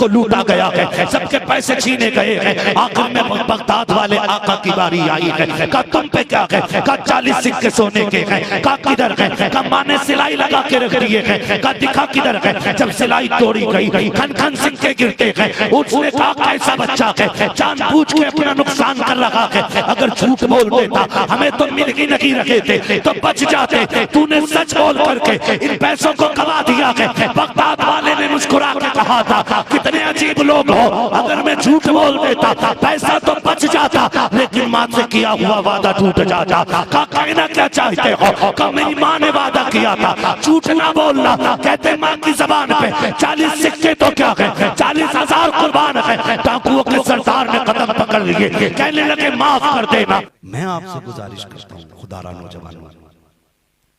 सबको लूटा गया है, सबके पैसे छीने गए हैं। आखिर में बगदाद वाले आका की बारी आई है। कहा तुम पे क्या है? कहा 40 सिक्के सोने के हैं। कहा किधर है? कहा माँ ने सिलाई लगा के रख दिए हैं। कहा दिखा किधर है? जब सिलाई तोड़ी गई खन खन सिक्के गिरते हैं। उसने कहा कैसा बच्चा है, जानबूझ के अपना नुकसान कर रहा है। अगर झूठ बोल देता, हमें तो मिल ही नहीं रखे थे तो बच जाते। तूने सच बोल करके इन पैसों को गवा दिया है। बगदाद वाले ने मुस्कुरा के कहा था कितने अजीब लोग हो, अगर मैं झूठ बोल देता पैसा तो बच जाता, लेकिन माँ से किया हुआ वादा टूट जाता। कहा कहना क्या चाहते हो? कहा मेरी माँ ने वादा किया था झूठ ना बोलना। कहते माँ की जबान पे 40 सिक्के तो क्या है, 40,000 कुर्बान है। डाकुओं के सरदार ने कदम पकड़ लिए, कहने लगे माफ कर देना। मैं आपसे गुजारिश करता हूँ खुदारा नौजवानों,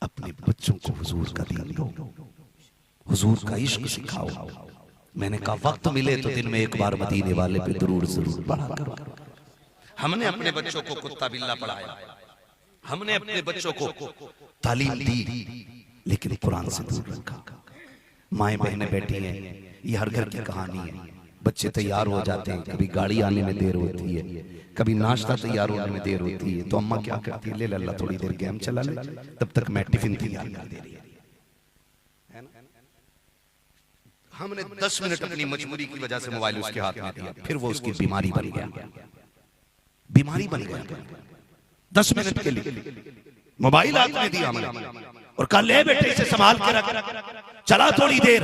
अपने बच्चों को हुजूर का दीन दो, हुजूर का इश्क सिखाओ। मैंने कहा वक्त मिले तो दिन में एक बार मदीने वाले पे दुरूद जरूर पढ़ा करो। हमने अपने बच्चों को कुत्ता बिल्ला पढ़ाया, हमने अपने बच्चों को तालीम दी, लेकिन कुरान से दूर रखा। माएं बहनें बैठी हैं, ये हर घर की कहानी है। बच्चे तैयार हो जाते हैं, कभी गाड़ी आने में देर होती है, कभी नाश्ता तैयार होने में देर होती है, तो अम्मा क्या करती है, ले लल्ला थोड़ी देर गेम चला ले, तब तक मैं टिफिन तैयार कर दे रही है। हमने 10 मिनट अपनी मजबूरी की वजह से मोबाइल उसके हाथ में दिया, फिर वो उसकी बीमारी बन गया, बीमारी बन गया। 10 मिनट के लिए मोबाइल हाथ में दिया हमने और कहा ले बेटे इसे संभाल के रख। चला थोड़ी देर,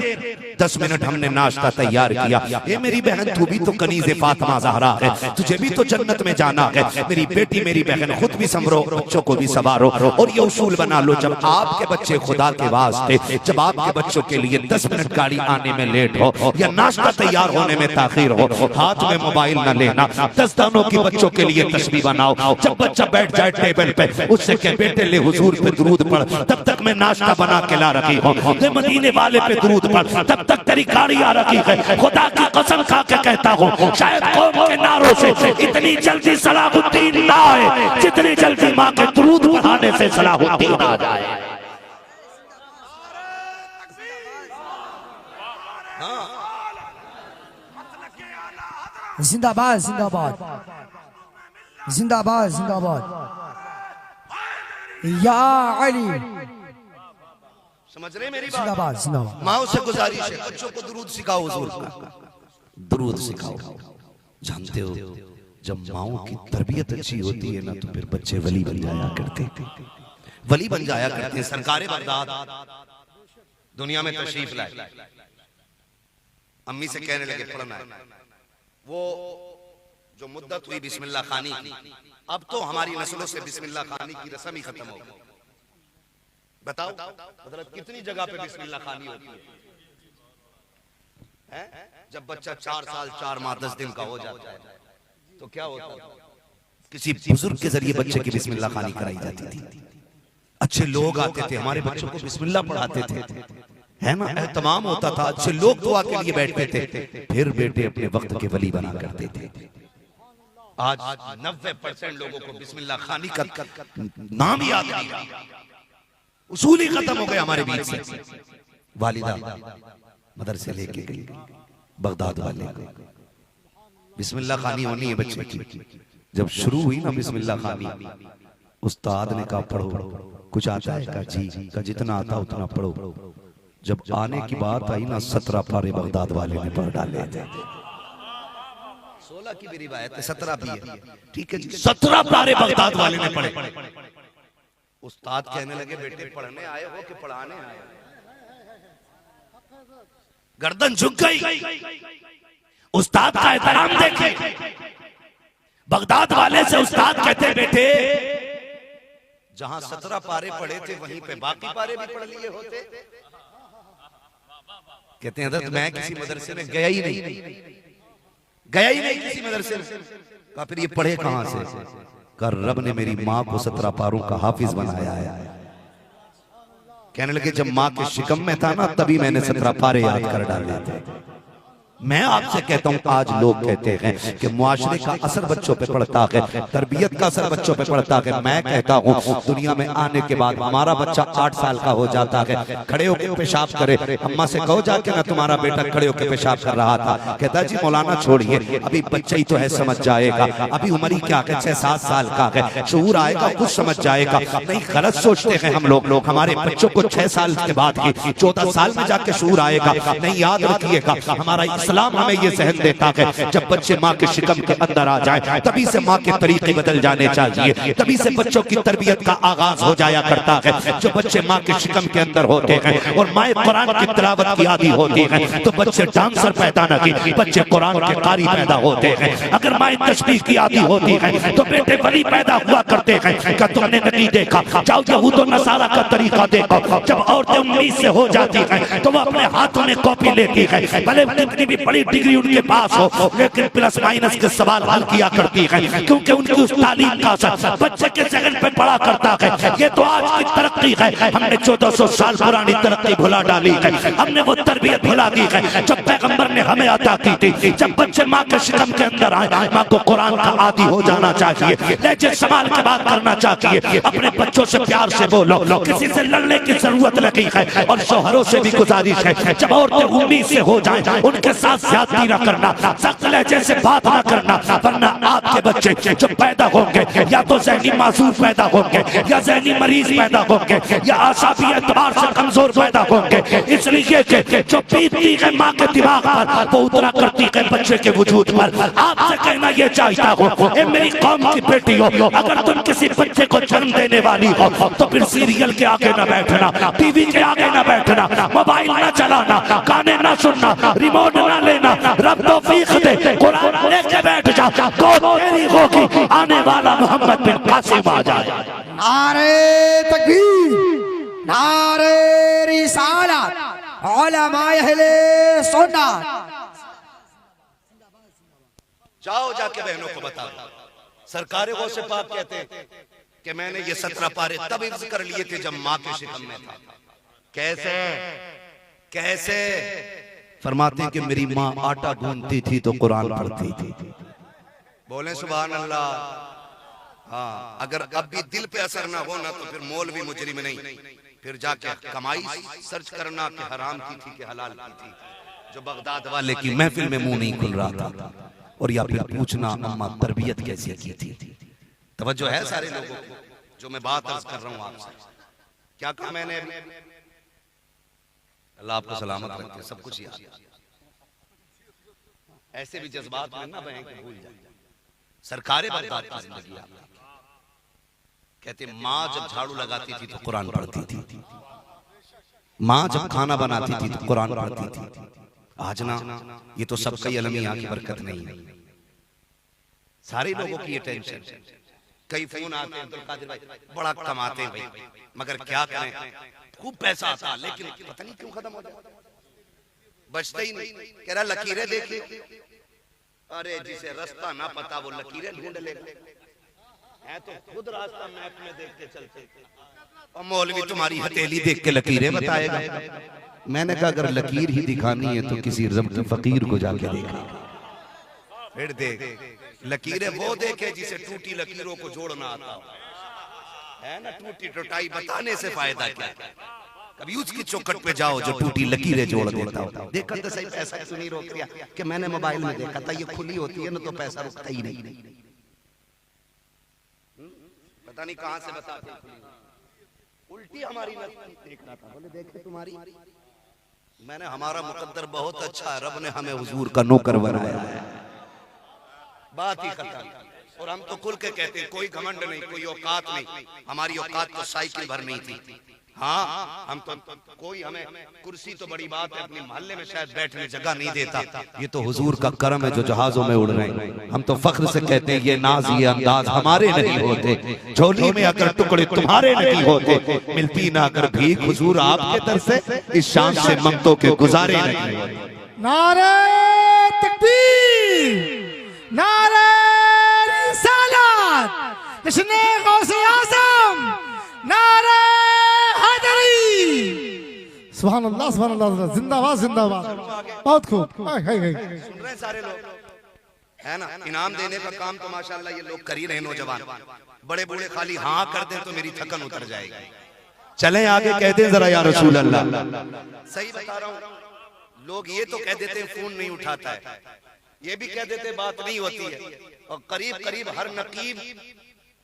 10 मिनट हमने नाश्ता तैयार किया। ये मेरी बहन तू भी तो कनीज़े फातिमा ज़हरा है, तुझे भी तो जन्नत में जाना है। मेरी बेटी मेरी बहन खुद भी संभरो, बच्चों को भी संवारो, और ये उसूल बना लो जब आपके बच्चे खुदा के वास्ते, जब आपके बच्चों के लिए 10 मिनट गाड़ी आने में लेट हो या नाश्ता तैयार होने में ताखीर हो, हाथ में मोबाइल न लेना। 10 दानों की बच्चों के लिए तस्बीह बनाओ। जब बच्चा बैठ जाए टेबल पे, उससे कह बेटे ले हुजूर पे दुरूद पढ़, तब तक मैं नाश्ता बना के ला रखी हूँ। मदीने वाले पे दुरूद पढ़, तब तक तेरी गाड़ी आ रखी है। खुदा की कसम खा के कहता हूँ शायद कौम के नारों से इतनी जल्दी सलाहुद्दीन ना आए जितनी जल्दी माँ के दुरूद पढ़ाने से सलाहुद्दीन आ जाए। जिंदाबाद जिंदाबाद जिंदाबाद जिंदाबाद या अली। समझ रहे मेरी बात? जिंदाबाद जिंदाबाद। माओ से गुजारिश है बच्चों को दुरूद सिखाओ, हुजूर का दुरूद सिखाओ। जानते हो जब माओ की तरबियत अच्छी होती है ना, तो फिर बच्चे वली बन जाया करते, वली बन जाया करते हैं। सरकारे बगदाद दुनिया में तशरीफ लाए, अम्मी से कहने लगे पढ़ना है। वो जो मुद्दत हुई बिस्मिल्लाह खानी की, अब तो हमारी नस्लों से बिस्मिल्लाह खानी की रस्म ही खत्म हो गई। बताओ हजरत कितनी जगह पे बिस्मिल्लाह खानी होती है? जब बच्चा 4 साल 4 माह 10 दिन का हो जाता है तो क्या होता है, किसी बुजुर्ग के जरिए बच्चे की बिस्मिल्लाह खानी कराई जाती थी। अच्छे लोग आते थे, हमारे बच्चों को बिस्मिल्लाह पढ़ाते थे, है ना, एहतमाम होता था। अच्छे लोग दुआ के लिए बैठते थे, फिर बेटे अपने वक्त के वली बना करते थे। आज 90% लोगों को बिस्मिल्लाह खानी का नाम याद नहीं, उसूल ही खत्म हो गए हमारे बीच से। वालिदा मदरसे लेके गई बगदाद वाले को, बिस्मिल्लाह खानी होनी है बच्चे की। जब शुरू हुई ना बिस्मिल्लाह खानी, उस्ताद ने कहा पढ़ो, कुछ आता है? कहा जी। कहा जितना आता उतना पढ़ो। जब आने की बात आई ना, 17 पारे बगदाद वाले ने पढ़ डाले थे। 16 की भी रिवायत है, 17 भी है, ठीक है जी। 17 पारे बगदाद वाले ने पढ़े। उस्ताद कहने लगे बेटे पढ़ने आए हो कि पढ़ाने आए हो? गर्दन झुक गई। उस्ताद का एहतराम देखे। बगदाद वाले से उस्ताद कहते बेटे जहां 17 पारे पढ़े थे वहीं पे बाकी पारे भी पढ़ लिए होते। कहते हैं हजरत मैं किसी मदरसे में गया ही नहीं, गया ही नहीं किसी मदरसे में। कहा फिर ये पढ़े कहां से? कहा रब ने मेरी माँ को 17 पारों का हाफिज बनाया है। कहने लगे जब माँ के शिकम में था ना, तभी मैंने 17 पारे याद कर डाले थे। मैं आपसे कहता हूँ आज लोग कहते हैं कि मुआशरे का असर बच्चों पे पड़ता है, तरबियत का असर बच्चों पे पड़ता है। मैं कहता हूँ दुनिया में आने के बाद हमारा बच्चा 8 साल का हो जाता है, खड़े होकर पेशाब करे, अम्मा से कहो जाके ना तुम्हारा बेटा खड़े होकर पेशाब कर रहा था, कहता जी मौलाना छोड़िए अभी बच्चा ही तो है, समझ जाएगा, अभी उम्र ही क्या है, 6-7 साल का है, शऊर आएगा कुछ समझ जाएगा। नहीं, गलत सोचते हैं हम लोग। हमारे बच्चों को 6 साल के बाद ही 14 साल में जाके शऊर आएगा। नहीं, याद रखिएगा हमारा इस्लाम हमें ये सहन देता है जब बच्चे माँ के शिकम के अंदर आ जाए तभी से माँ के तरीके बदल जाने चाहिए, तभी से बच्चों की तरबियत का आगाज हो जाया करता है। जो बच्चे माँ के शिकम के अंदर होते हैं और माँ कुरान की तिलावत की आदी होती है तो बच्चे डांसर पैदा नहीं, बच्चे कुरान के कारी पैदा होते हैं। अगर माँ तशबीह की आदी होती है तो बेटे वली पैदा हुआ करते हैं। क्या तुमने नहीं देखा, जाओ यहूद और नसारा का तरीका देखो, जब औरतें 19 से हो जाती हैं तो वो अपने हाथों में कॉपी लेती है, भले कितनी भी बड़ी डिग्री उनके पास हो लेकिन प्लस माइनस के सवाल हल किया करती है, क्योंकि उनकी उस तालीम का असर बच्चे के जहन पे पड़ा करता है। ये तो आज की तरक्की है, हमने 1400 साल पुरानी तरक्की भुला डाली है, हमने वो तरबियत भुला दी है जब पैगंबर ने हमें अता की थी। जब बच्चे माँ के शिकम के अंदर आए, माँ को कुरान का आदी हो जाना चाहिए, लहजे संभाल के बात करना चाहिए, अपने बच्चों से प्यार से बोलो, किसी से लड़ने की जरूरत नहीं है। और शौहरों से भी गुजारिश है जब औरतें 19 से हो जाएं उनके साथ ज्यादती न करना, सख्त लहजे से बात न करना, वरना आपके बच्चे जो पैदा होंगे या तो ज़हनी मासूम पैदा होंगे या ज़हनी मरीज पैदा होंगे या आसाबी एतबार से कमजोर पैदा होंगे। इसलिए कि जो बीतती है माँ के दिमाग पर वो उतना करती है बच्चे के वजूद पर। आपसे कहना ये चाहता हूँ, मेरी कौम की बेटी हो, अगर तुम किसी बच्चे को जन्म देने वाली हो तो फिर सीरियल के आगे न बैठना, टीवी के आगे न बैठना, मोबाइल न चलाना, गाने न सुनना, रिमोट न लेना, रब तौफीक दे कुरान लेके बैठ जा, तो तेरी होगी आने वाला मोहम्मद बिन कासिम आ जाए। नारे तकबीर, नारे रिसालत, उलमाए अहले सुन्नत। जाओ जाके बहनों को बताओ, सरकार गौसे पाक कहते हैं कि मैंने ये 17 पारे तब हिफ्ज़ कर लिए थे जब माँ के शिकम में था। कैसे कैसे? फरमाते कि मेरी माँ आटा गूंथती थी तो कुरान पढ़ती थी। बोले सुभान अल्लाह। हाँ, अगर अब भी दिल पे असर ना हो ना तो फिर मौलवी मुजरिम नहीं, फिर जाके कमाई सर्च करना कि हराम की थी कि हलाल की थी। जो बगदाद वाले की महफिल में मुंह नहीं खुल रहा था, और या फिर पूछना अम्मा तरबियत कैसे की थी। तवज्जो है सारे लोगों को जो मैं बात अर्ज कर रहा हूँ आपसे। क्या कहा मैंने? अल्लाह आपको सलामत रखे, सब कुछ याद। ऐसे भी जज्बात में ना बहें कि भूल जाए। सरकारे बगदाद की जिंदगी आप कहते माँ जब झाड़ू लगाती थी तो कुरान पढ़ती थी, माँ जब खाना बनाती थी तो कुरान पढ़ती थी। आज ना ये तो सबका अलमिया की बरकत नहीं है, सारे लोगों की ये टेंशन। कई फोन आते हैं अब्दुल कादिर भाई बड़ा कमाते हैं भाई, मगर क्या करें, खूब पैसा आता लेकिन पता नहीं क्यों खत्म हो जाता, बचता ही नहीं। कह रहा लकीरें देखिए, अरे जिसे रास्ता ना पता वो लकीरें ढूंढ लेगा, है तो खुद रास्ता मैप में देख के चलते, और मौलवी तुम्हारी हथेली देख के लकीरें बताएगा। मैंने कहा अगर लकीर ही दिखानी है तो किसी फकीर को जाके देखा, फिर देख लकीरें वो देखे जिसे टूटी लकीरों को जोड़ना आता है ना। टूटी टुटाई बताने से फायदा क्या? कभी उसकी चौखट पे जाओ जो टूटी लकीरें जोड़ देता हो। देखा तो सही पैसा क्यों नहीं रोक दिया? कि मैंने मोबाइल में देखा था, ये खुली होती है ना तो पैसा रुकता ही नहीं। पता नहीं कहां से बताते, उल्टी हमारी देखना था। बोले देखे तुम्हारी, मैंने हमारा मुकद्दर बहुत अच्छा है, रब ने हमें हुजूर का नौकर बनाया है, बात ही खत्म। और हम तो खुल के कहते हैं कोई घमंड नहीं, कोई औकात नहीं, हमारी औकात तो साइकिल भर नहीं थी। हाँ, हम तो कोई, हमें कुर्सी तो बड़ी बात है, अपने मोहल्ले में शायद बैठने जगह नहीं देता। ये तो हुजूर का करम है जो जहाजों में उड़ रहे हैं। हम तो फख्र से कहते हैं ये नाज ये अंदाज हमारे नहीं होते, झोली में अगर टुकड़े तुम्हारे नहीं होते, मिलती ना अगर भीख हुजूर आपके दर से, इस शान से ममतों के गुजारे नहीं होते। नारे तकबीर, नारे रिसालत, इसने गौसे आज़म, नारे हैदरी। सुभान अल्लाह, सुभान अल्लाह, जिंदाबाद जिंदाबाद। बहुत खूब। हाय, हाय, हाय। सुन रहे हैं सारे लोग, है ना? इनाम देने का काम तो माशाल्लाह ये लोग कर ही रहे हैं। नौजवान बड़े बूढ़े खाली हाँ कर दें तो मेरी थकन उतर जाएगी। चलें आगे, कह दें जरा या रसूल अल्लाह। सही बता रहा हूँ, लोग ये तो कह देते हैं फोन नहीं उठाता है, ये भी कह देते बात नहीं होती है, और करीब करीब हर नकीब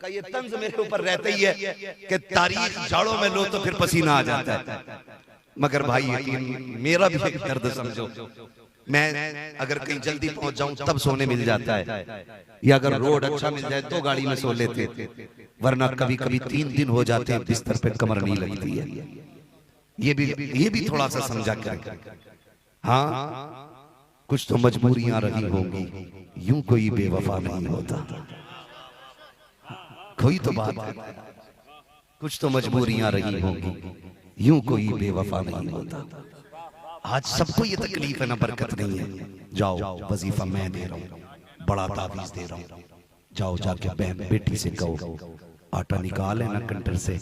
का ये तंज मेरे ऊपर रहता ही है कि तारीख झाड़ों में लो तो फिर पसीना आ जाता है। मगर भाई यकीन, मेरा भी एक दर्द समझो, मैं अगर कहीं जल्दी पहुंच जाऊं तब सोने मिल जाता है, या अगर रोड अच्छा मिल जाए तो गाड़ी में सो लेते, वरना कभी कभी 3 दिन हो जाते हैं बिस्तर पे कमर नहीं लगती है। ये भी थोड़ा सा समझा कर। हाँ, कुछ तो मजबूरियां रही होंगी, यूं कोई बेवफा नहीं होता। कोई तो बात है, कुछ तो मजबूरियां रही होंगी, यूं कोई बेवफा नहीं होता। आज सबको ये तकलीफ है ना, बरकत नहीं है। जाओ, वजीफा मैं दे रहा हूँ, बड़ा तावीज दे रहा हूँ, जाओ जाके बहन बेटी से कहो आटा निकाले ना कंटर से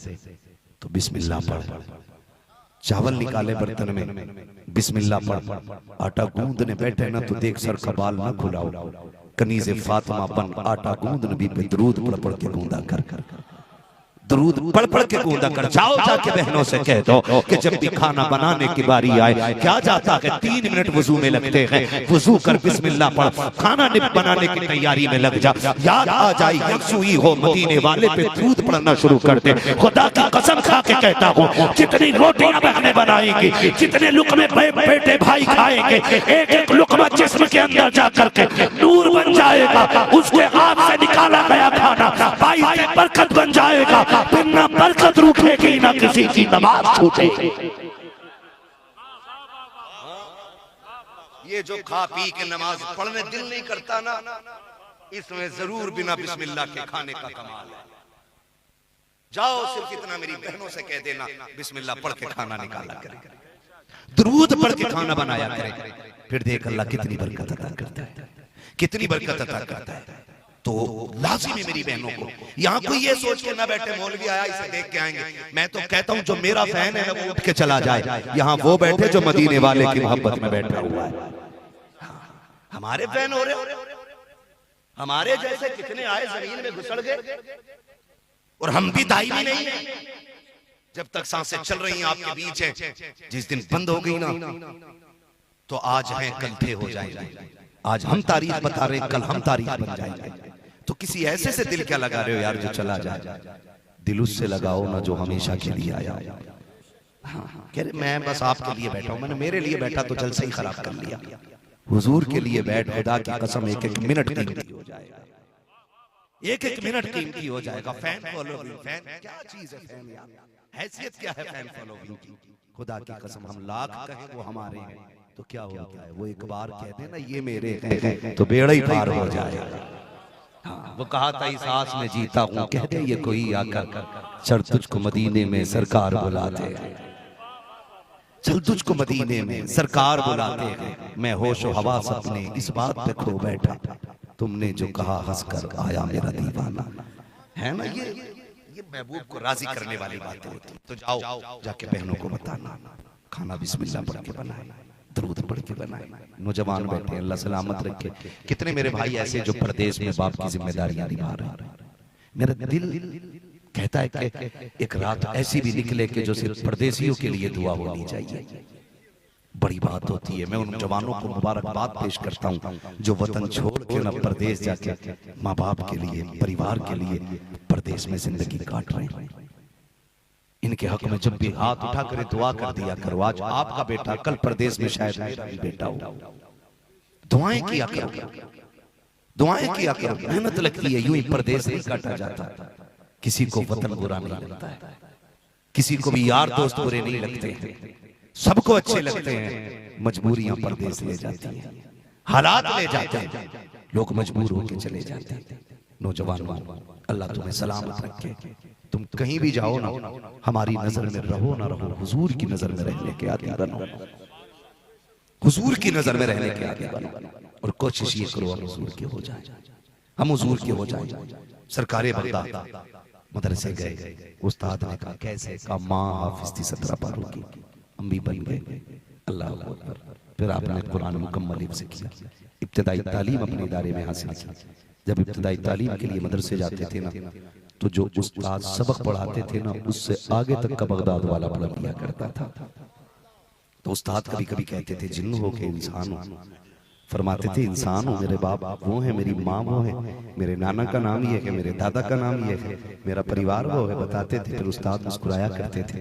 तो बिस्मिल्लाह पढ़, चावल निकाले बर्तन में बिस्मिल्लाह पढ़, आटा गूंदने बैठे ना तो देख सर का बाल ना खुलाओ, कनीज़े फातिमा बन आटा गूंदने भी पे दरूद पढ़ पढ़ के गूंदा कर, दरूद पढ़ पढ़ के गूंदा कर। जाओ जाके बहनों से कह दो कि जब भी खाना बनाने की बारी आए, क्या जाता है 3 मिनट वजू में लगते हैं, वजू कर बिस्मिल्लाह पढ़, खाना बनाने की तैयारी में लग जा, याद आ जाए यकसुई हो मदीने वाले पे दरूद पढ़ना शुरू कर दे। खुदा की कसम खा के कहता हूँ, जितनी रोटियां बहनें बनाएंगी, जितने लुकमे बेटे भाई खाएंगे, एक एक लुकमा जिस्म के अंदर जा करके नूर बन जाएगा। उसके हाथ से निकाला गया खाना भाई से बरकत बन जाएगा, फिर ना बरकत रुकेगी ना किसी की नमाज छूटेगी। ये जो खा पी के नमाज पढ़ने दिल नहीं करता ना, इसमें जरूर बिना बिस्मिल्लाह के खाने का कमाल है। जाओ, सिर्फ इतना मेरी बहनों से कह देना, बिस्मिल्लाह पढ़ के खाना निकाला करे, दरूद पढ़ के खाना बनाया करे, फिर देख अल्लाह कितनी बरकत अता करता है, कितनी बरकत अता करता है। तो लाजिम है मेरी बहनों को, यहाँ कोई ये सोच के ना बैठे मौलवी आया इसे देख के आएंगे। मैं तो कहता हूँ जो मेरा फैन है ना वो उठ के चला जाए, यहाँ वो बैठे जो मदीने वाले की मोहब्बत में बैठा हुआ है। हमारे फैन हो रहे, हमारे जैसे कितने आए जमीन में घुसड़ गए, और हम भी दाई भी नहीं है। जब तक सांसें चल रही हैं आपके बीच है, जिस दिन बंद हो गई ना तो आज हैं कल थे हो जाएंगे। आज हम तारीख बता रहे, कल हम तारीख बन जाएंगे। तो किसी ऐसे से दिल क्या लगा रहे हो यार जो चला जाए, दिल उससे लगाओ ना जो हमेशा के लिए आया। हाँ, कह रहे मैं बस आपके लिए बैठा हूं, मैंने मेरे लिए बैठा तो जल से ही खराब कर लिया। हुजूर के लिए बैठ, खुदा की कसम एक एक मिनट कीमती हो जाएगा, एक एक मिनट कीमती हो जाएगा। फैन फॉलोइंग, फैन क्या चीज है, फैन यार हैसियत क्या है फैन फॉलोइंग की। खुदा की कसम हम लाख कहें वो हमारे हैं तो क्या होता है, वो एक बार कह देना ये मेरे हैं तो बेड़ा ही पार हो जाएगा। हाँ, वो कहा था इस आस में जीता हूँ, कह दे ये कोई आकर चल तुझको मदीने में सरकार बुलाते हैं, चल तुझको मदीने में सरकार बुलाते हैं। मैं होशो हवास अपने इस बात पे खो बैठा, तुमने जो कहा हंसकर आया मेरा दीवाना। है ना, ये महबूब को राजी करने वाली बातें होती। तो जाओ जाके बहनों को बताना, खाना बिस्मिल्लाह पढ़ के बनाए, दरूद पढ़ के बनाए। नौजवान बैठे, अल्लाह सलामत रखे। कितने मेरे भाई ऐसे जो परदेश में बाप की जिम्मेदारियां निभा रहे हैं। मेरा दिल कहता है कि एक रात ऐसी भी निकले कि जो सिर्फ परदेशियों के लिए दुआ होनी चाहिए। बड़ी बात होती है। मैं उन जवानों को मुबारकबाद पेश करता हूँ जो वतन छोड़ के ना परदेश जाके माँ बाप के लिए, परिवार के लिए परदेश में जिंदगी काट रहे हैं। इनके हक में जब भी हाथ उठा कर दुआ कर दिया करो। आज आपका बेटा, कल परदेश में शायद मेरा भी बेटा हो। दुआएं किया करो, दुआएं किया करो। मेहनत लगती है, यूं ही परदेश नहीं काटा जाता। किसी को वतन बुरा नहीं लगता है, किसी को भी यार दोस्त बुरे नहीं लगते हैं, सबको अच्छे लगते हैं। मजबूरियां परदेश ले जाती हैं, हालात ले जाते हैं, लोग मजबूर होकर चले जाते हैं। नौजवानों, अल्लाह तुम्हें सलामत रखे। तुम कहीं भी जाओ ना, हमारी नजर में रहो ना रहो, हुजूर की नजर में रहने के आगे बनो, हुजूर की नजर में रहने के आगे बनो। और कोशिश ये करो हम हुजूर के हो जाए, हम हुजूर के हो जाए। सरकारे बगदाद मदरसे गए, उस्ताद ने कहा कैसे, कहा माँ हाफिज थी 17 पारों की, हम भी बन गए। अल्लाह अकबर। फिर आपने कुरान मुकम्मल हिफ्ज़ किया, इब्तिदाई तालीम अपने इदारे में हासिल की। जब इब्तिदाई तालीम के लिए मदरसे जाते थे ना, तो जो उस्ताद सबक पढ़ाते थे ना, उससे आगे तक का बगदाद वाला पढ़ लिया करता था। तो उस्ताद कभी कभी कहते थे जिन्न हो के इंसान हो, फरमाते थे इंसान हो, मेरे बाप वो है, मेरी माँ वो है, मेरे नाना का नाम ये है, मेरे दादा का नाम ये है, मेरा परिवार वो है, बताते थे। फिर उस्ताद मुस्कुराया करते थे,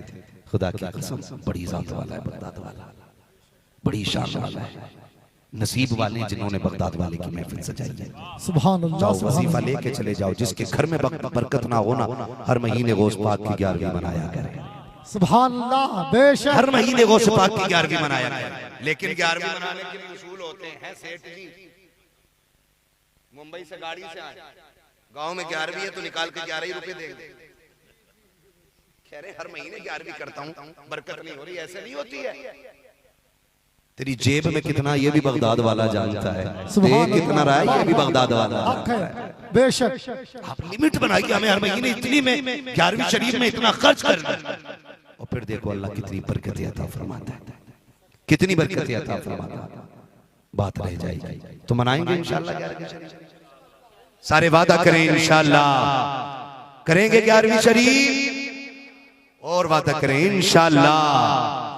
खुदा की कसम बड़ी जात वाला है बगदाद वाला, बड़ी शान वाला है, नसीब वाले जिन्होंने बगदाद वाले की महफिल सजाई है। सुभान अल्लाह, जाओ सुभान वजीफा अल्लाह। लेके चले जाओ, जिसके घर में बरकत ना हो ना, हर महीने गौस पाक की 11वीं मनाया करें। सुभान अल्लाह, बेशक हर महीने गौस पाक की 11वीं मनाया करें। लेकिन 11वीं मनाने के लिए उसूल होते हैं। सेठ जी मुंबई से गाड़ी से आए, गांव में 11वीं है तो निकाल के 11 ही रुपए दे दे। कह रहे हर महीने 11वीं करता हूं, बरकत नहीं हो रही। ऐसे नहीं होती है। तेरी जेब में कितना ये भी बगदाद वाला जानता है, सुभान दे कितना रहा है ये भी बगदाद वाला हक जानता है, है। बेशक। आप लिमिट बनाइए, हमें हर महीने इतनी में 11वीं शरीफ में इतना खर्च करना। और फिर देखो अल्लाह कितनी बरकतें अता फरमाता है, कितनी बरकतें अता फरमाता है। बात रह जाएगी तो मनाएंगे इंशाअल्लाह 11वीं शरीफ। सारे वादा करें इंशाअल्लाह करेंगे 11वीं शरीफ, और वादा करें इंशाअल्लाह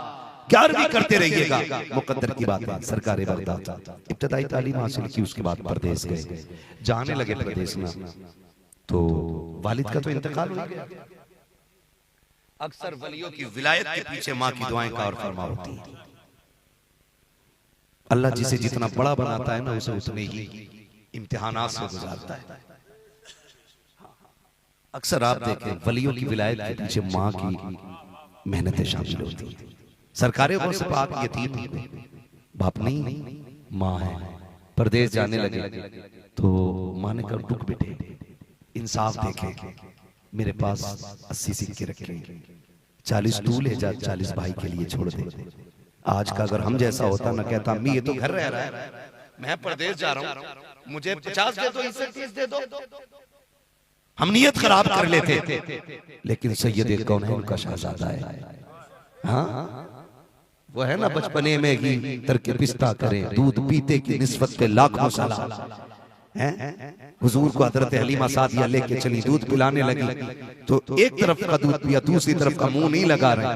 11वीं करते रहिएगा। मुकद्दर की बात है। सरकार बगदाद इब्तिदाई तालीम हासिल की, उसके बाद प्रदेश गए। जाने लगे प्रदेश में तो वालिद का तो इंतकाल हो गया। अक्सर वलियों की विलायत के पीछे माँ की दुआएं का और फरमा होती है। अल्लाह जिसे जितना बड़ा बनाता है ना, उसे उतने ही इम्तिहानात से गुजारता है। अक्सर आप देखें वलियों की विलायत के पीछे माँ की मेहनतें शामिल होती हैं। सरकारें गौस पाक यतीम हुए, बाप नहीं माँ है। परदेश जाने लगे तो माँ ने कहा रुक बेटे, इंसाफ देखे, मेरे पास 80 सिक्के रखे, 40 तू ले जा, 40 भाई के लिए छोड़ दे। आज का अगर हम जैसा होता ना, कहता अम्मी ये तो घर रह रहा है, मैं परदेश जा रहा हूँ, मुझे 50 दे दो, इससे 30 दे दो। हम नियत खराब कर लेते। लेकिन सैयद कौनैन का शहजादा है, हाँ वो है ना, बचपने में ही तरके पिस्ता करें, दूध पीते की निस्बत पे लाखों सलाम हैं। हुजूर को हजरत हलीमा सादिया लेके चली, दूध पिलाने लगी तो एक तरफ का दूध पिया, दूसरी तरफ का मुंह नहीं लगा रहे।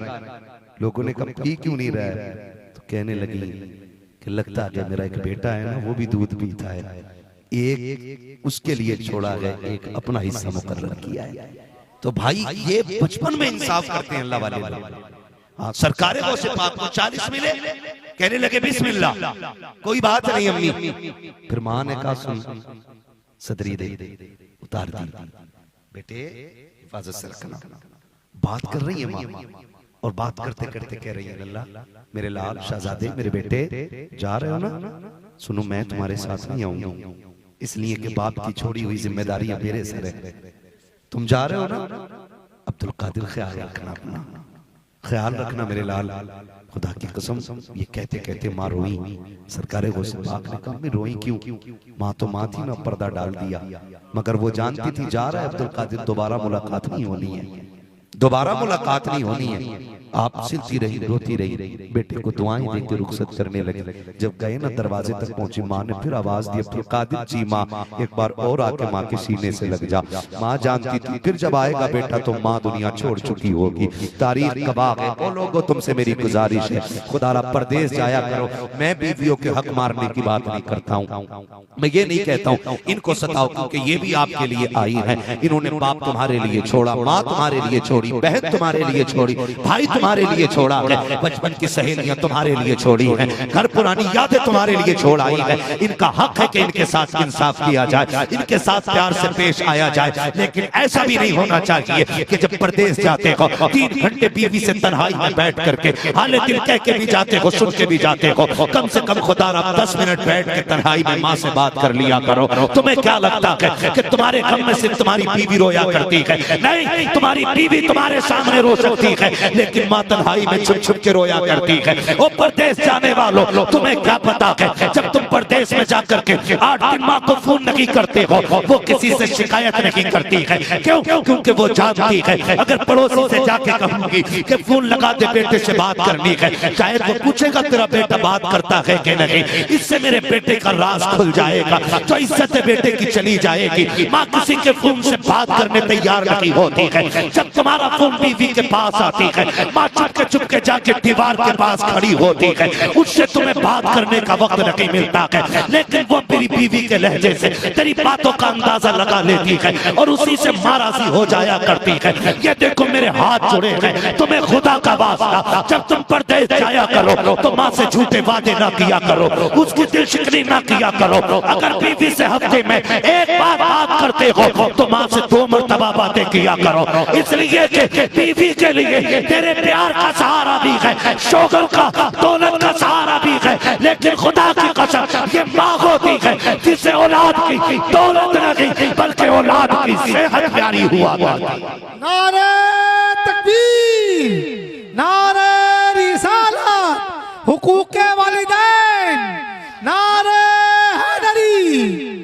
लोगों ने कहा पी क्यों नहीं रहा है? तो कहने लगी कि लगता है मेरा एक बेटा है ना, वो भी दूध पीता है, एक उसके लिए छोड़ा है, एक अपना हिस्सा मुकर्रर किया है। तो भाई ये बचपन में इंसाफ करते हैं अल्लाह वाले लोग। हाँ, सरकारें गौसे पाक को 40 मिले, कहने लगे बिस्मिल्लाह, कोई बात नहीं अम्मी। फिर माँ ने कहा सुन, सदरी दे, उतार दी, बेटे हिफाजत से रखना। बात कर रही है माँ, और बात करते करते कह रही है अल्लाह मेरे लाल शहजादे, मेरे बेटे जा रहे हो ना, सुनो मैं तुम्हारे साथ नहीं आऊंगा, इसलिए कि बाप की छोड़ी हुई जिम्मेदारियां मेरे सर है। तुम जा रहे हो ना, अब्दुल कादिर ख्याल रखना, अपना ख्याल रखना मेरे लाल। खुदा की कसम ये कहते कहते माँ रोई। सरकारे गौसे पाक ने कहा मैं रोई क्यों? माँ तो माँ थी ना, पर्दा डाल दिया, मगर वो जानती थी जा रहा है अब्दुल कादिर, दोबारा मुलाकात नहीं होनी है, दोबारा मुलाकात नहीं होनी है। आप सिलती रही, रोती रही, बेटे को दुआएं देकर रुखसत करने लगे। जब गए ना दरवाजे तक पहुंची, माँ ने फिर आवाज दी अब्दुल कादिर जी माँ एक बार और आके माँ के सीने से लग जा। माँ जानती थी फिर जब आएगा बेटा तो माँ दुनिया छोड़ चुकी होगी, तारीख गवाह है। ओ लोगों तुमसे मेरी गुजारिश है, खुदारा परदेश जाया करो। मैं बीवियों के हक मारने की बात नहीं करता हूँ, मैं ये नहीं कहता हूँ इनको सताओ, क्योंकि ये भी आपके लिए आई है। इन्होंने बाप तुम्हारे लिए छोड़ा, माँ तुम्हारे लिए छोड़ी, बहन तुम्हारे लिए छोड़ी, भाई तुम्हारे लिए छोड़ा है, बचपन की सहेलियां तुम्हारे लिए छोड़ी हैं, घर पुरानी यादें तुम्हारे लिए छोड़ आई है। इनका हक है कि इनके साथ इंसाफ किया जाए, इनके साथ प्यार से पेश आया जाए। लेकिन ऐसा भी नहीं होना चाहिए कि जब परदेश जाते हो 3 घंटे बीवी से तन्हाई में बैठ करके हाले दिल कह के भी जाते हो, सुन के भी जाते हो। कम से कम खुदा 10 मिनट बैठ के तन्हाई में माँ से बात कर लिया करो। तुम्हें क्या लगता है कि तुम्हारे गम में सिर्फ तुम्हारी बीवी रोया करती है? नहीं, तुम्हारी बीवी तुम्हारे सामने रो सकती है, लेकिन माँ तन्हाई में छुप छुप के रोया करती है। वो परदेश जाने वालों, तुम्हें क्या पता है जब तुम परदेश में जाकर के 8 दिन माँ को फोन नहीं करते हो, वो किसी से शिकायत नहीं करती है। क्यों? क्योंकि वो जानती है अगर पड़ोसी से जाके कहूंगी कि फोन लगा दे, बेटे से बात करनी है, शायद वो पूछेगा तेरा बेटा बात करता है कि नहीं, इससे मेरे बेटे का राज खुल जाएगा, तो इज्जत बेटे की चली जाएगी। माँ किसी के फोन से बात करने तैयार नहीं होती है। जब तुम्हारा फोन बीवी के पास आती है, माँ चुपके जाके दीवार के पास खड़ी होती है, उससे तुम्हें बात करने का वक्त नहीं मिलता है, लेकिन वो मेरी बीवी के लहजे से तेरी बातों का अंदाजा लगा लेती है और उसी से मारासी हो जाया करती है। ये देखो मेरे हाथ जुड़े हैं, तुम्हें खुदा का वास्ता, जब तुम परदेश जाया करो तो माँ से झूठे वादे ना किया करो, उसकी दिल शिकनी ना किया करो। अगर बीवी से हफ्ते में एक बार बात करते हो तो माँ से 2 मरतबा बातें किया करो, इसलिए कि बीवी के लिए तेरे प्यार का सहारा भी है, शोगर का, दौलत का सहारा भी है, लेकिन खुदा की कसम ये माँ होती है जिसे औलाद की दौलत नहीं बल्कि औलाद की सेहत प्यारी हुआ करती। नारे तकबीर, नारे रिसालत, हुकूके वालिदैन, नारे हैदरी।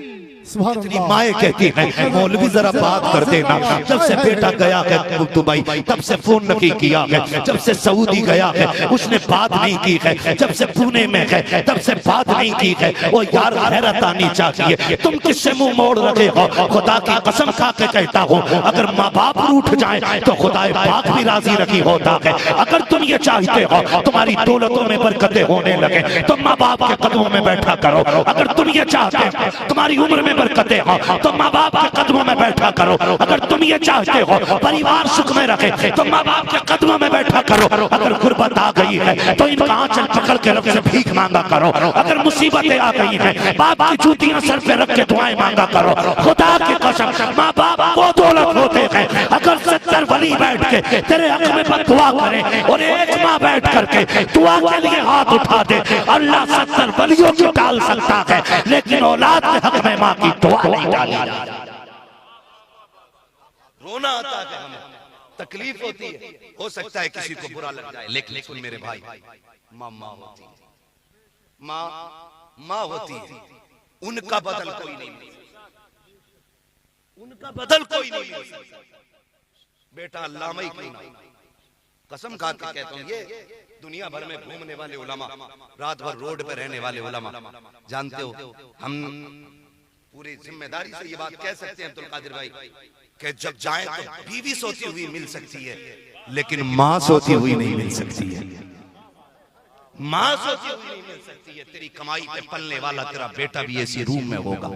इतनी माए कहती है मौलवी जरा बात कर देना, जब से बेटा गया है दुबई तब से फोन नहीं किया है, जब से सऊदी गया है उसने बात नहीं की है, जब से पुणे में है तब से बात नहीं की है। वो यार हैरत आनी चाहिए, तुम किससे मुंह मोड़ रखे हो? खुदा की कसम खा के कहता हूँ, अगर माँ बाप रूठ जाए तो खुदा पाक भी राजी रखी होता है। अगर तुम ये चाहते हो तुम्हारी दौलतों में बरकतें होने लगे तो माँ बाप के कदमों में बैठा करो। अगर तुम ये चाहते हो तुम्हारी उम्र में बरकतें हो तो माँ बाप के कदमों में बैठा करो। अगर तुम ये चाहते हो परिवार सुख में रखे तो माँ बाप के कदमों में बैठा करो। अगर गुर्बत आ गई है तो इनका आंचल पकड़ के रब से भीख मांगा करो। अगर मुसीबतें आ गई हैं बाप की जूतियां सर पे रख के दुआएं मांगा करो। खुदा की कसम माँ बाप वो दौलत होते हैं, अगर 70 वली बैठ के तेरे हक में बददुआ करे और एक माँ बैठ करके दुआ के लिए हाथ उठा दे, अल्लाह 70 वलियों को डाल सकता है, लेकिन औलाद के हक में माँ की दुआ नहीं डाली। रोना आता है हमें, तकलीफ होती है, हो सकता है किसी को बुरा लग जाए, लेकिन सुन मेरे भाई, माँ होती है, माँ होती है, उनका बदल कोई नहीं मिल सकता, उनका बदल कोई नहीं मिल सकता। बेटा अल्लामा ही क्यों ना, कसम खा के कहता हूँ, ये दुनिया भर में घूमने वाले उलमा, रात भर रोड पे रहने वाले उलमा, जानते हो हम पूरी जिम्मेदारी से ये बात कह सकते हैं अब्दुल कादिर भाई कि जब जाए तो बीवी सोती हुई मिल सकती है, लेकिन माँ सोती हुई नहीं मिल सकती है। माँ सोती हुई नहीं मिल सकती है। तेरी कमाई पे पलने वाला तेरा बेटा भी ऐसी रूम में होगा,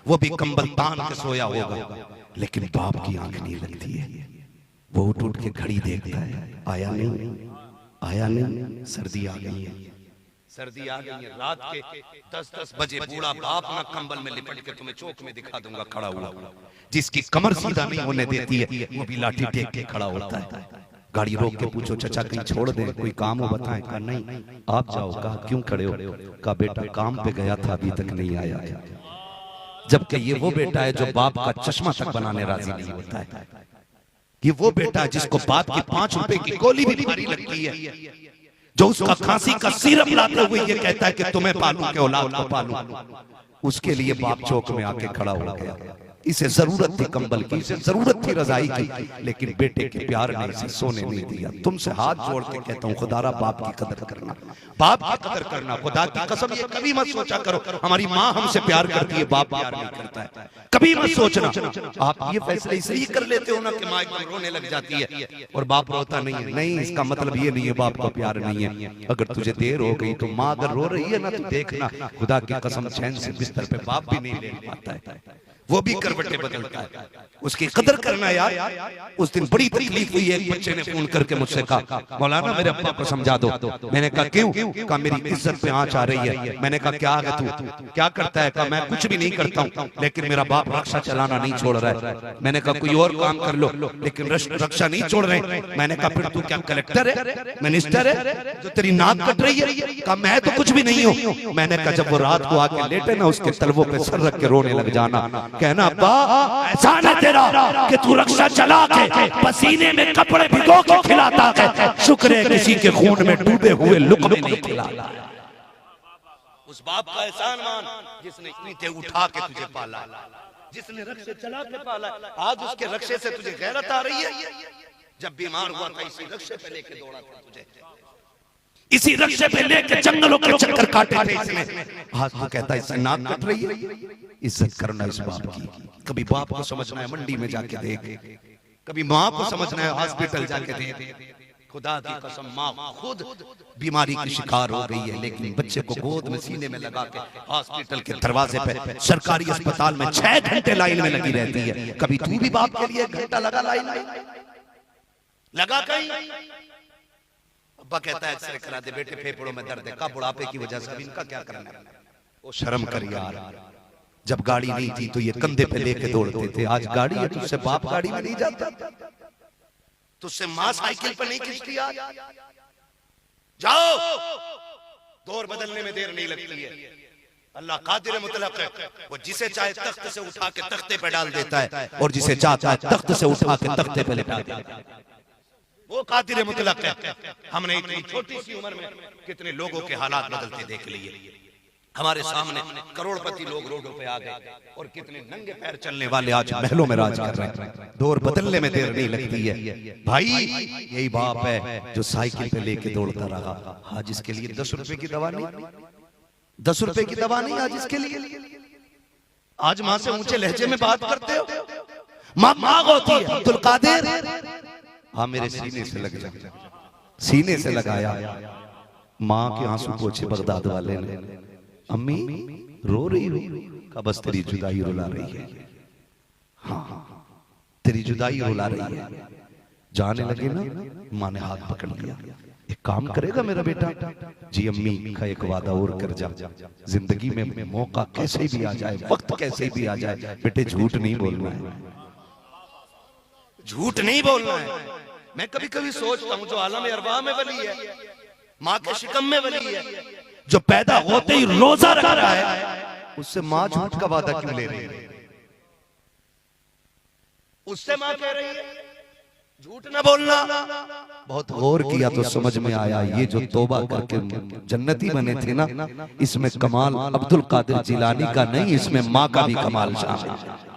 वो भी कंबल तान के सोया होगा, लेकिन बाप की आंख नहीं लगती है। वो उठ के घड़ी देखता है, आया नहीं, सर्दी आ गई है, सर्दी आ गई है। रात के 10-10 बजे बूढ़ा बाप ना कंबल में लिपट के तुम्हें चौक में दिखा दूंगा खड़ा हुआ, जिसकी कमर सीधा नहीं होने देती है वो भी लाठी टेक के खड़ा होता है। गाड़ी रोक के पूछो चाचा कहीं छोड़ दे, कोई काम हो बताएं। कहा नहीं आप जाओ। कहा क्यों खड़े हो? कहा बेटा काम पे गया था अभी तक नहीं आया। जबकि ये वो बेटा है जो बाप का चश्मा तक बनाने राजी नहीं होता है। ये वो बेटा है जिसको बाप की 5 रुपए की गोली भी भारी लगती है, जो उसका खांसी का सिरप लाते हुए ये कहता है कि तुम्हें पालूं के औलाद को पालूं। उसके लिए बाप चौक में आके खड़ा हो गया। इसे जरूरत थी कंबल की, इसे जरूरत थी रजाई की, लेकिन बेटे के प्यार ने इसे सोने नहीं दिया। तुमसे हाथ जोड़ के कहता हूँ खुदारा बाप की कदर करना, बाप की कदर करना। खुदा की कसम ये कभी मत सोचा करो हमारी माँ हमसे प्यार करती है बाप प्यार नहीं करता है, कभी मत सोचना। आप ये फैसले इसलिए कर लेते हो ना कि माँ एकदम रोने लग जाती है और बाप रोता नहीं है। नहीं, इसका मतलब ये नहीं है बाप को प्यार नहीं है। अगर तुझे देर हो गई तो माँ अगर रो रही है ना तो देखना खुदा की कसम चैन से बिस्तर पे बाप भी नहीं लेट पाता है, वो भी करवटें बदलता है। उसकी कदर करना यार। उस दिन बड़ी तकलीफ हुई, एक बच्चे ने फोन करके मुझसे कहा मौलाना मेरे अब्बा को समझा दो। मैंने कहा क्यों? कहा मेरी इज्जत पे आंच आ रही है। मैंने कहा क्या है तू क्या करता है? कहा मैं कुछ भी नहीं करता हूँ, लेकिन मेरा बाप रक्षा चलाना नहीं छोड़ रहा है। मैंने कहा कोई और काम कर लो, लेकिन रक्षा नहीं छोड़ रहे। मैंने कहा फिर तू क्या कलेक्टर है, मिनिस्टर है जो तेरी नाक कट रही है? कहा मैं तो कुछ भी नहीं हूँ। मैंने कहा जब वो रात को आके लेटे ना उसके तलवों पे सर रख के रोने लग जाना, कहना अब्बा एहसान है तेरा कि तू रक्षा चला के पसीने में कपड़े भिगो के खिलाता है, शुक्र है किसी के खून में डूबे हुए लुक़मे नहीं खिलाता। उस बाप का एहसान मान जिसने ईंटें उठा के तुझे पाला, जिसने रक्षे चला के पाला। आज उसके रक्षे से तुझे गैरत आ रही है। जब बीमार हुआ था इसी रक्षे पे लेके दौड़ा था तुझे, इसी रक्षे पे लेके जंगलों के चक्कर काटे थे इसने। आज तो कहता है इससे नाक कट रही है। इज्जत करना इस बाप की। कभी बाप को समझना है मंडी में जाके देख, कभी माँ को समझना है हॉस्पिटल जाके देख। खुदा की कसम माँ खुद बीमारी की शिकार हो गई है, लेकिन बच्चे को गोद में सीने में लगा के हॉस्पिटल के दरवाजे पे सरकारी अस्पताल में 6 घंटे लाइन में लगी रहती है। कभी तू भी बाप के लिए 1 घंटा लगा लाइन में? लगा कहीं? अब्बा कहता है एक्सरे करा दे बेटे, फेफड़ों में दर्द है। का बुढ़ापे की वजह से? इनका क्या करना है? वो शर्म कर यार, जब गाड़ी नहीं थी तो ये कंधे पे लेके दौड़ते थे। आज गाड़ी है, तुझसे बाप गाड़ी में नहीं जाता, तुझसे माँ साइकिल पर नहीं खींचती। आज जाओ, दौर बदलने में देर नहीं लगती है। अल्लाह कादिर मुतलक है, वो जिसे चाहे तख्त से उठा के तख्ते पे डाल देता है और जिसे चाहता है तख्त से उठा के तख्ते पे लेटा देता है। वो कादिर मुतलक है। हमने इतनी छोटी सी उम्र में कितने लोगों के हालात बदलते देख लिए। हमारे सामने करोड़पति लोग रोडों पे आ गए और कितने नंगे पैर चलने वाले आज महलों में राज कर रहे हैं। दौर बदलने में देर नहीं लगती है भाई। यही बाप है जो साइकिल पे लेके दौड़ता रहा। आज इसके लिए 10 रुपए की दवा नहीं, 10 रुपए की दवा नहीं आज इसके लिए। आज माँ से ऊंचे लहजे में बात करते हो। माँ माँ होती है। अब्दुल कादिर, हाँ मेरे सीने से लग जा। सीने से लगाया। माँ के आंसू पोछे बगदाद वाले ने। अम्मी रो रही हो? का बस तेरी जुदाई रुला रही है। हाँ तेरी जुदाई रुला रही है। जाने लगे ना, माँ ने हाथ पकड़ लिया। एक काम करेगा मेरा बेटा? जी अम्मी का एक वादा और कर जा, जिंदगी में मौका कैसे भी आ जाए, वक्त कैसे भी आ जाए, बेटे झूठ नहीं बोलना है, झूठ नहीं बोलना है। मैं कभी कभी सोचता हूँ जो आलम अरवाह में वली है, माँ के शिकम में वली है, जो पैदा होते ही रोजा रख रहा है, उससे माँ झूठ का वादा क्यों ले रही है? उससे माँ कह रही है झूठ ना बोलना। बहुत गौर किया तो समझ में आया, ये जो तौबा करके जन्नती बने थे ना, इसमें कमाल अब्दुल कादिर जिलानी का नहीं, इसमें माँ का भी कमाल शामिल है।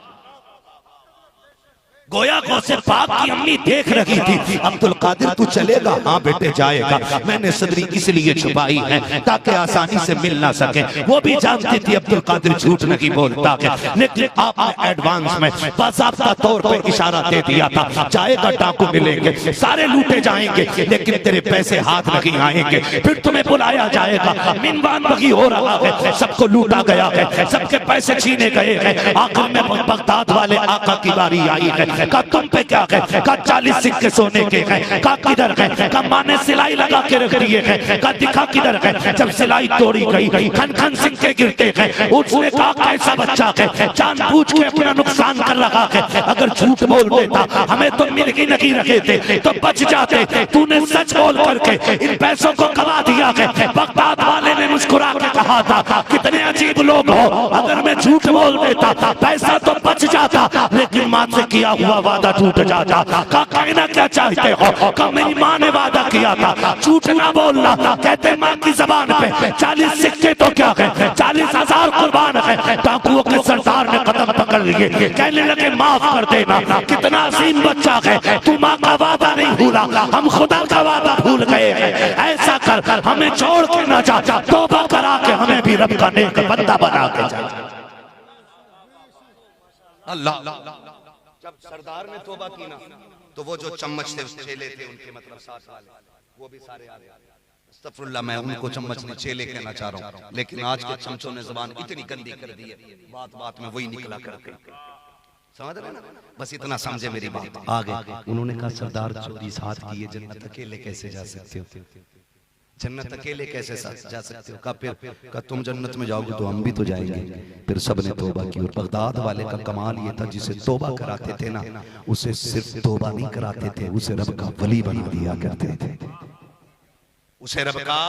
गोया को से पाक की अम्मी देख रही थी। अब्दुल कादिर तू चलेगा? हाँ बेटे जाएगा। मैंने सदरी इसलिए छुपाई है ताकि आसानी से मिल ना सके। वो भी जानती थी अब्दुल कादिर झूठ नहीं बोलता है, लेकिन आपने एडवांस में बाज़ाब्ता तौर पर इशारा दे दिया था, जाएगा डाकू मिलेंगे, सारे लूटे जाएंगे, लेकिन तेरे पैसे हाथ नहीं आएंगे। फिर तुम्हें बुलाया जाएगा, मिनवान बगी हो रहा है, सबको लूटा गया है, सबके पैसे छीने गए हैं। आखिर में बगदाद वाले आका की बारी आई है। का तुम पे क्या है? का 40 सिक्के सोने के हैं। का किधर है? का माँ ने सिलाई लगा के रख दिए हैं। का दिखा किधर है? जब सिलाई तोड़ी गई खन खन सिक्के गिरते हैं। उसने कहा कैसा बच्चा है, जानबूझ के अपना नुकसान कर रहा है। अगर झूठ बोल देता, हमें तो मिल ही नहीं रखे थे तो बच जाते। तूने सच बोल करके इन पैसों को गवा दिया है। बगदाद वाले ने मुस्कुरा के कहा था कितने अजीब लोग हो, अगर मैं झूठ बोल देता पैसा तो बच जाता, लेकिन माँ से किया हुआ वादा टूट जाता। का कहना क्या चाहते हो? का मेरी माँ ने वादा किया था झूठ ना बोलना। कहते माँ की जबान पे 40 सिक्के तो क्या है, 40,000 कुर्बान है। डाकुओं के सरदार ने कदम पकड़ लिए, कहने लगे माफ कर देना, कितना अजीम बच्चा है, तू माँ का वादा नहीं भूला, हम खुदा का वादा भूल गए हैं। ऐसा कर हमें छोड़ के ना जा, तौबा करा के हमें भी रब का नेक बंदा बना के जा। अल्लाह। जब सरदार ने तौबा की ना, तो वो जो चम्मच थे चेले थे उनके मतलब 7 वाले, वो भी सारे आ गए। अस्तगफिरुल्लाह, मैं उनको चम्मच ने चेले कहना चाह रहा हूँ, लेकिन आज के चमचों ने जुबान इतनी गंदी कर दी है, बात बात में वही निकला करके। समझ रहे ना? बस इतना समझे मेरी बात। आगे उन्होंने कहा सरदार चोरी साथ किए, जन्नत अकेले कैसे जा सकते हो? जन्नत अकेले कैसे जा सकते हो? का फिर का तुम जन्नत में जाओगे तो हम भी तो जाएंगे। फिर सबने तौबा की। और बगदाद वाले का कमाल ये था, जिसे तौबा कराते थे ना, उसे सिर्फ तौबा नहीं कराते थे, उसे रब का वली बना दिया करते थे। उसे रब का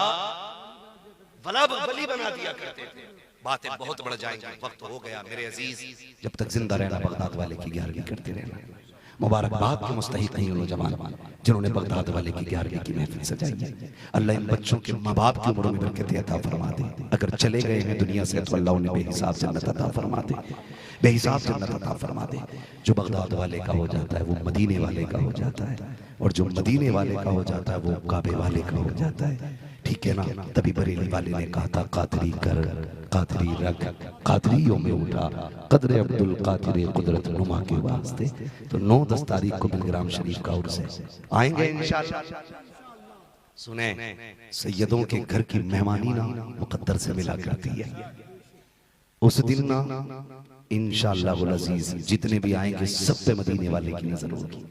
वली बना दिया करते थे। बातें बहुत बढ़ जाएंगी, वक्त हो गया मेरे अजीज। जब तक जिंदा रहना बगदाद वाले की 11वीं करते रहना। मुबारकबाद के मुस्तहिक नहीं उन जवान जिन्होंने बगदाद वाले की 11वीं की महफिल सजाई है। अल्लाह इन बच्चों के माँ बाप की उम्रों में बरकत अता फरमा दे। अगर चले गए हैं दुनिया से तो अल्लाह उन्हें बेहिसाब जन्नत अता फरमा दे, बेहिसाब जन्नत अता फरमा दे। जो बगदाद वाले का हो जाता है वो मदीने वाले का हो जाता है, और जो मदीने वाले का हो जाता है वो काबे वाले का हो जाता है। ठीक है ना? तभी बरेली वाले ने कहा था कादरी कर, कादरी रख, कादरियों में उठा, कदर अब्दुल कादिर कुदरत नुमा के वास्ते। तो 9-10 तारीख को बिलग्राम शरीफ का उर्स है, आएंगे इंशाअल्लाह। सुने, सैयदों के घर की मेहमानी ना मुकद्दर से मिला करती है। उस दिन ना इंशाअल्लाह वल अजीज जितने भी आएंगे सब पे मदीने वाले की नजर होगी।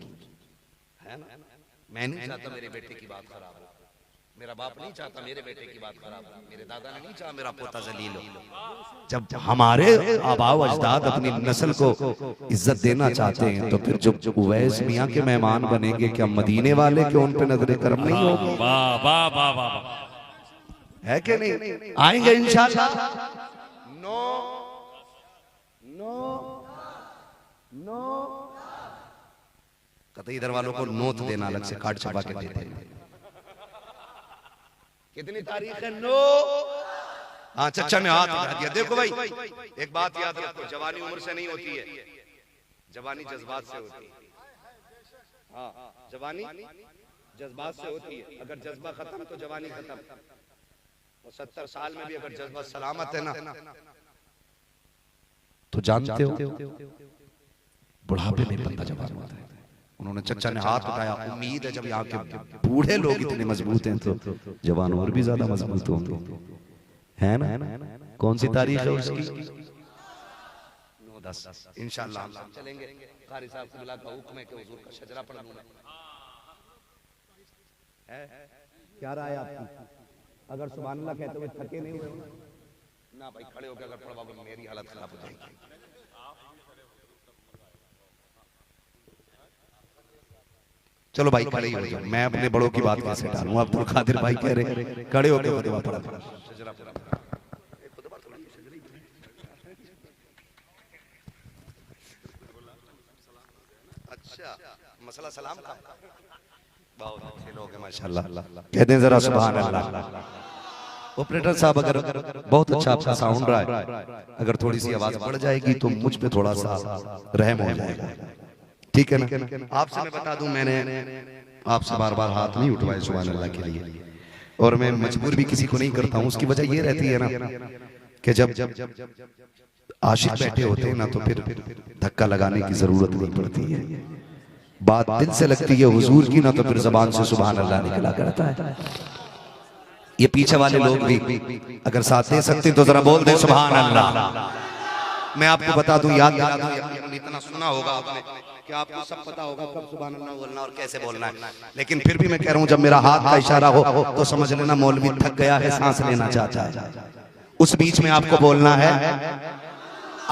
मैं नहीं चाहता मेरे बेटे की बात खराब हो, मेरा बाप नहीं चाहता मेरे बेटे की बात खराब हो, मेरे दादा ने नहीं चाहा मेरा पोता जलील हो। जब हमारे आबाओ अजदाद अपनी नस्ल को इज्जत देना चाहते हैं तो फिर जब उवैस मियां के मेहमान बनेंगे, क्या मदीने वाले के उन पे नजर करम नहीं होगी? वाह वाह वाह वाह, है कि नहीं? आएंगे इंशाअल्लाह। नो नो नो कतई इधर वालों को नोट देना अलग से कार्ड छपा के देते हैं। कितनी तारीख है? नो। हाँ, चचा ने हाथ उठा दिया। देखो भाई, एक बात याद रखो, जवानी उम्र से नहीं होती है, जवानी जज्बात से होती है। हाँ, जवानी जज्बात से होती है। अगर जज्बा खत्म तो जवानी खत्म। और 70 साल में भी अगर जज्बा सलामत है ना तो जानते हो बुढ़ापे में बंदा जवान होता है। उन्होंने चचा ने हाथ उठाया। उम्मीद है जब यहाँ के बूढ़े लोग इतने मजबूत हैं तो जवान और भी ज्यादा मजबूत होंगे, है ना? कौन सी तारीख है उसकी? 9-10 इंशाअल्लाह हम चलेंगे। कारी साहब को बुला के हुक्म है कि हुजूर का शजरा पढ़ लूं मैं। क्या राय आपकी? अगर सुभान अल्लाह कहते हुए थके नहीं हुए ना भाई, खड़े होकर अगर पढ़वा मेरी हालत खराब हो जाएगी। चलो भाई खड़े ही हो जाओ, मैं अपने बड़ों की बात कैसे टालूं? अब्दुल कादिर भाई कह रहे खड़े होकर खुतबा पढ़ा। अच्छा, मसला सलाम का। बहुत अच्छे लोग हैं माशाल्लाह, कहते हैं जरा सुभान अल्लाह। ऑपरेटर साहब अगर बहुत अच्छा आपका साउंड रहा है, अगर थोड़ी सी आवाज बढ़ जाएगी तो मुझ पे थोड़ा सा रहम हो जाएगा, ठीक है ना? आपसे मैं बता दूं, मैंने आपसे बार बार हाथ नहीं उठवाए सुभान अल्लाह के लिए, और मैं मजबूर भी किसी को नहीं करता हूं। उसकी वजह ये रहती है ना कि जब आशिक बैठे होते हैं ना तो फिर धक्का लगाने की जरूरत नहीं पड़ती है। बात दिल से लगती है हुजूर की ना तो फिर जबान से सुभान अल्लाह निकला करता है। ये पीछे वाले लोग भी अगर साथ दे सकते तो जरा बोल दे सुभान अल्लाह। मैं आपको बता दूं, याद दिला दूं, इतना सुना होगा आपने कि आपको सब पता होगा कब सुभान अल्लाह बोलना और कैसे बोलना है, लेकिन फिर भी मैं कह रहा हूं जब मेरा हाथ का इशारा हो तो समझ लेना मौलवी थक गया है, सांस लेना चाहता है। उस बीच में आपको बोलना है,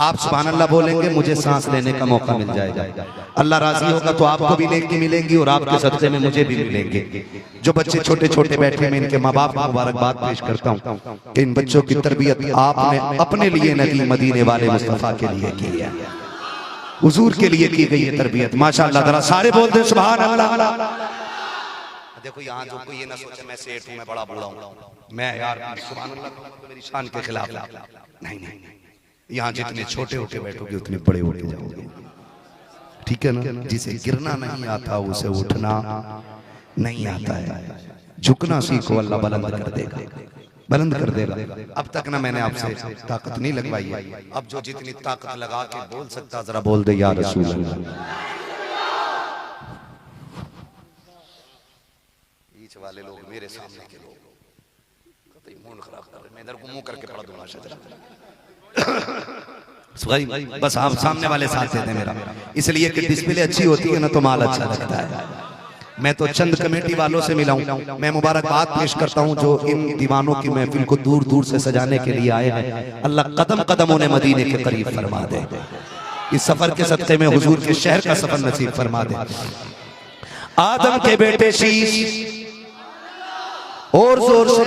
आप सुभान अल्लाह बोलेंगे, मुझे सांस लेने का मौका मिल जाएगा। अल्लाह राजी होगा तो आपको भी नेकी मिलेंगी और आपके सदक़े में मुझे भी मिलेंगे। जो बच्चे छोटे छोटे बैठे हैं, मैं इनके माँ बाप को मुबारकबाद पेश करता हूँ कि इन बच्चों की तरबियत आपने अपने लिए नहीं, मदीने वाले मुस्तफा के लिए की है, हुजूर के लिए की गई है तरबियत माशाअल्लाह। जरा सारे बोल दे सुभान अल्लाह। देखो यहाँ जो कोई ये ना सोचे मैं सेठ हूँ, मैं बड़ा बूढ़ा हूँ, मैं यार सुभान अल्लाह मेरी शान के खिलाफ नहीं। यहाँ जितने छोटे होके बैठोगे उतने बड़े होके जाओगे, ठीक है ना? जिसे गिरना नहीं आता उसे उठना नहीं आता है। झुकना सीखो, अल्लाह बुलंद कर देगा, बुलंद कर देगा। अब तक ना मैंने आपसे ताकत नहीं लगवाई है, अब जो जितनी ताकत लगा के बोल सकता जरा बोल दे या रसूल अल्लाह। बीच वाले लोग मेरे सामने के लोग कतई मूड खराब कर रहे, मैं इधर को मुंह करके पढ़ दूंगा शजरा। बस आप सामने वाले साथ देते मेरा, इसलिए कि डिस्प्ले अच्छी होती है ना तो माल अच्छा लगता है। मैं तो चंद कमेटी वालों से मिला हूं, मैं मुबारकबाद पेश करता हूं जो इन दीवानों की महफिल को दूर दूर से सजाने के लिए आए हैं। अल्लाह कदम कदम उन्हें मदीने के करीब फरमा दे, इस सफर के सदक़े में हुजूर के शहर का सफर नसीब फरमा दे। आदम के बेटे शीश और जोर से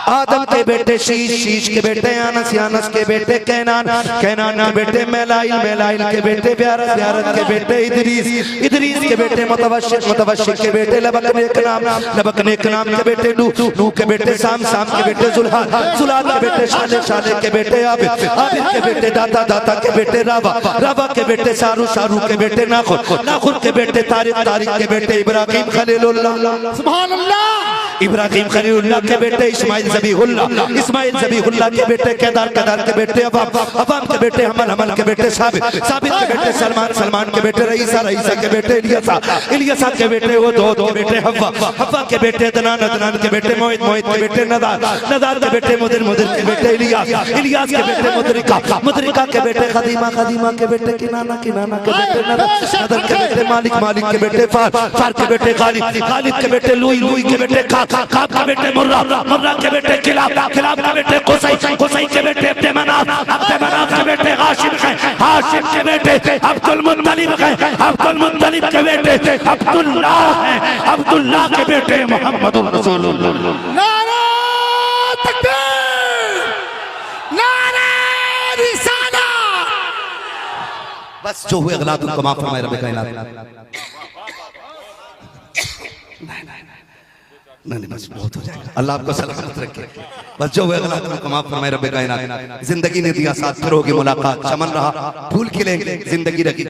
आदम के बेटे शीश, शीश के बेटे यानस, यानस के बेटे कैनान, कैनान के बेटे मेलाइल, मेलाइल के बेटे ब्यारत, ब्यारत के बेटे इदरीस, इदरीस के बेटे मुतवश्शिक, मुतवश्शिक के बेटे लबक नेक नाम, लबक नेक नाम के बेटे नूह, नूह के बेटे साम, साम के बेटे जुल्हाल, जुल्हाल के बेटे शाले, शाले के बेटे आबिद, आबिद के बेटे दाता, दाता के बेटे रावा, रावा के बेटे सारू, सारू के बेटे नाखुर, नाखुर के बेटे तारिक, तारिक के बेटे इब्राहिम खलीलुल्लाह, सुभान अल्लाह। इब्राहिम खलीलुल्लाह के बेटे इस्माइल ज़बीहुल्लाह, इस्माइल ज़बीहुल्लाह के बेटे केदार, केदार के बेटे अवाम, अवाम के बेटे हमल, हमल के बेटे साबित, साबित के बेटे सलमान, सलमान के बेटे रईसा, रईसा के बेटे इलियासा, इलियासा के बेटे वो दो के बेटे हव्वा, हव्वा के बेटे अदनान, अदनान के बेटे मोहित, मोहित के बेटे नदार, नदार के बेटे मुदिर, मुदिर के बेटे इलियास, इलियास के बेटे मुदरिका, मुदरिका के बेटे खदीमा, खदीमा के बेटे किनाना, किनाना के बेटे नदर, नदर के बेटे मालिक, मालिक के बेटे फार, फार के बेटे गालिब, गालिब के बेटे लुई, लुई के बेटे काब, काब के बेटे मुर्रा, मुर्रा के बेटे किलाब, किलाब के बेटे कुसै, कुसै के बेटे अब्दे मनाफ, अब्दे मनाफ के बेटे हाशिम है, हाशिम के बेटे अब्दुल मुत्तलिब है, अब्दुल मुत्तलिब के बेटे अब्दुल्लाह है, अब्दुल्लाह के बेटे मोहम्मदुर रसूलुल्लाह। नारा तकबीर, नारा रिसाला। बस जो हुए गलत उनको माफ फरमाए रब कायनात। नहीं बस बहुत हो जाएगा, अल्लाह आपको सलामत रखे। बस जो हुए गलत उनको माफ फरमाए रब कायनात। जिंदगी ने दिया साथ, फिर होगी मुलाकात, चमन रहा फूल खिलेंगे, जिंदगी रखी।